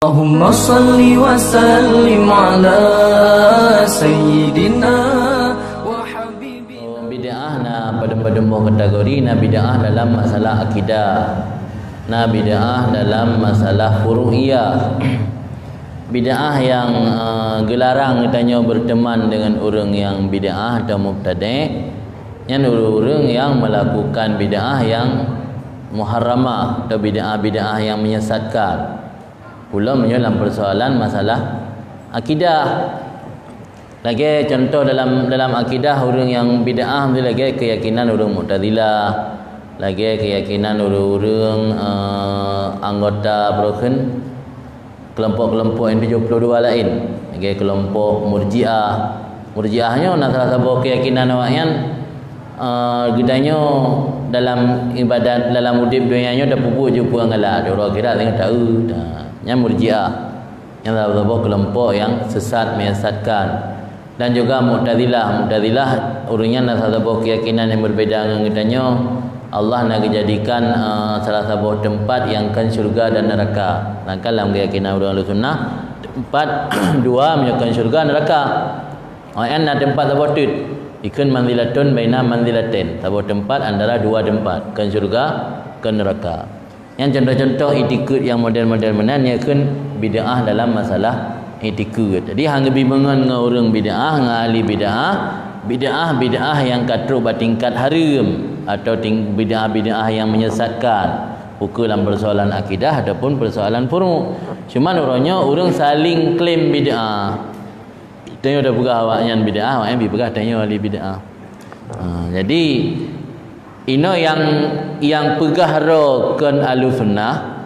Allahumma salli wa sallim ala sayyidina wa habibina. Bid'ah na pada kategori na bid'ah dalam masalah akidah, na bid'ah dalam masalah furu'iyah. Bid'ah yang gelarang katanya berteman dengan orang yang bid'ah atau mubtadi', yang orang yang melakukan bid'ah yang muharramah atau bid'ah yang menyesatkan. Pula dalam persoalan masalah akidah. Lagi contoh dalam akidah orang yang bid'ah tu lagi keyakinan orang Mu'tazilah, lagi keyakinan orang anggota broken kelompok-kelompok yang 72 lain, lagi kelompok Murji'ah. Murji'ahnya nak salah satu keyakinan awaknya gedanya dalam ibadat dalam udip dunianya dah pupuk jumpa ngalah orang kira tengok tahu yang Murji'ah, yang salah satu kelompok yang sesat menyesatkan. Dan juga Mu'tazilah orangnya nak salah satu keyakinan yang berbeza dengan gedanya Allah nak dijadikan salah satu tempat yang kan syurga dan neraka. Dan dalam keyakinan orang Ahlussunnah tempat dua menyukai syurga neraka. Yang nak tempat terbuat ikun manzilatun baina manzilatin, sebuah tempat antara dua tempat, kan syurga kan neraka. Yang contoh-contoh itikad yang model-model mana ni kan bid'ah dalam masalah itikad. Jadi hang bimbingan dengan orang bid'ah, dengan ahli bid'ah yang katruk bertingkat haram atau bid'ah yang menyesatkan, bukan dalam persoalan akidah ataupun persoalan furu'. Cuma orangnya orang saling klaim bid'ah. Tanya dah pegah awaknya bid'ah, awaknya pegah tanya ahli bid'ah. Jadi ino yang pegah rokan Ahlussunnah,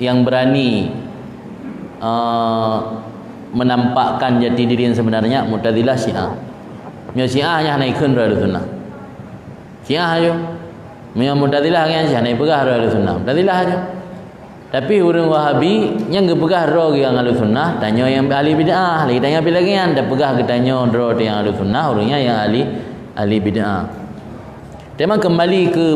yang berani menampakkan jati diri yang sebenarnya Mu'tazilah, Syiah. Syiah hanya naikkan Ahlussunnah. Syiah aja. Mu'tazilah kan Syiah naik pegah Ahlussunnah. Mu'tazilah aja. Tapi orang Wahabi yang gepegah roh yang Ahlussunnah, tanya yang ahli bid'ah, lagi tanya apa lagi yang dah pegah ke tanya roh yang Ahlussunnah, orangnya yang ahli bid'ah. Memang kembali ke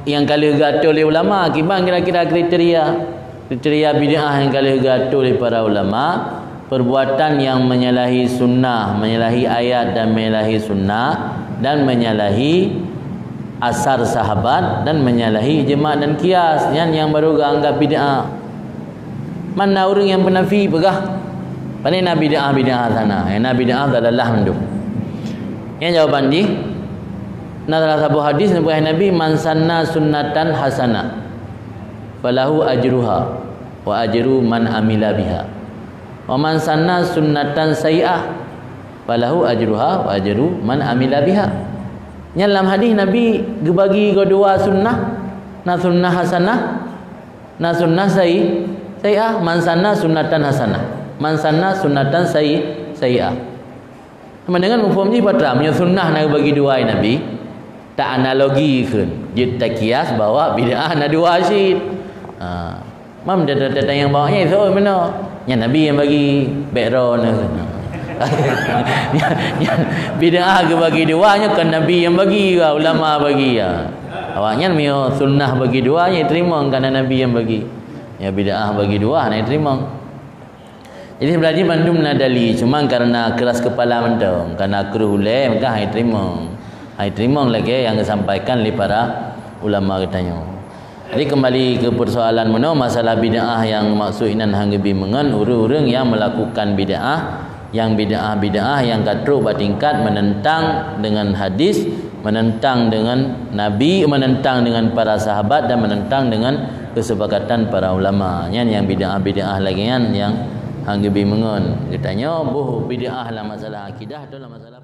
yang kali gatul oleh ulama, kiban kira-kira kriteria bid'ah yang kali gatul oleh para ulama, perbuatan yang menyalahi sunnah, menyalahi ayat dan menyalahi sunnah, dan menyalahi asar sahabat, dan menyalahi ijma' dan qiyas, yang baru anggap bid'ah. Mana orang yang penafi pegah paling nak bid'ah sana, nak bid'ah dalalah menduk. Yang jawapan di dalam sebuah hadis Nabi, man sanna sunnatan hasanah falahu ajruha wa ajru man amila biha, wa man sanna sunnatan sayyi'ah falahu ajruha wa ajru man amila biha. Yang dalam hadis Nabi bagi dua sunnah, na sunnah hasanah, na sunnah sayyi'ah. Man sanna sunnatan hasanah, man sanna sunnatan sayyi'ah. Sama dengan mufhum ni patram, yang sunnah nak bagi dua Nabi tak analogi kan, dia tak kias bahawa bid'ah nak dua asyid. Mam dia yang bawanya so mana yang Nabi yang bagi background bid'ah ke bagi duanya kan Nabi yang bagi, ulama bagi ya. Awaknya mio sunnah bagi duanya terima kerana Nabi yang bagi. Ya bid'ah bagi dua nak terima. Jadi sebenarnya bandum nadali, cuma karena keras kepala mendong, karena keruhule maka hai terima. Hai terima lagi yang disampaikan oleh para ulama katanya. Jadi kembali ke persoalan mana masalah bid'ah yang maksud inan hang bimbingan orang-orang yang melakukan bid'ah, yang bid'ah yang katruk bertingkat menentang dengan hadis, menentang dengan Nabi, menentang dengan para sahabat, dan menentang dengan kesepakatan para ulama. Yang bid'ah lagi yang hang bimbingan katanya buh bid'ah dalam masalah akidah atau dalam masalah